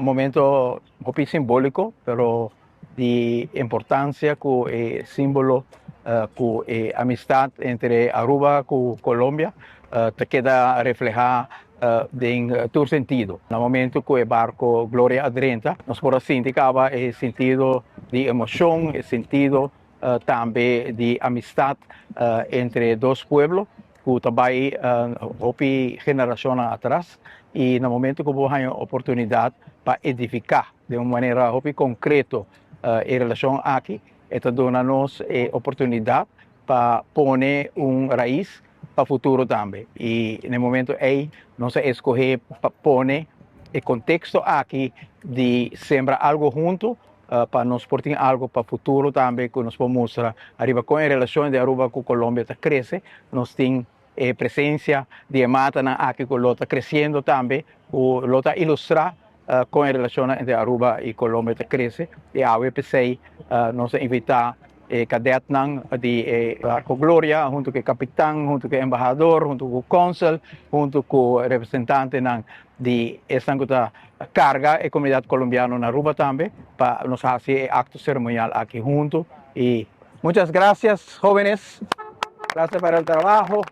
un momento un poco simbólico, pero de importancia que símbolo que amistad entre Aruba y Colombia te queda reflejada en todo sentido. En el momento que el barco Gloria adentra, nos por indicaba el sentido de emoción, el sentido también de amistad entre dos pueblos, que también hay generaciones atrás, y en el momento que vos hay oportunidad para edificar de una manera concreta en relación aquí, esto da-nos oportunidad para poner una raíz para el futuro también. Y en el momento ahí, nos escoger para poner el contexto aquí de sembrar algo junto para nos portar algo para el futuro también, que nos puede mostrar arriba con la relación de Aruba con Colombia crece, nos tiene presencia de Matana aquí con Lota creciendo también, o Lota ilustrar con la relación entre Aruba y Colombia crece, y a WPC nos invita cadet de Barco Gloria, junto con el capitán, junto con el embajador, junto con el cónsul, junto con el representante de esta carga de comunidad colombiana en Aruba también, para nos hacer acto ceremonial aquí juntos. Y muchas gracias, jóvenes. Gracias por el trabajo.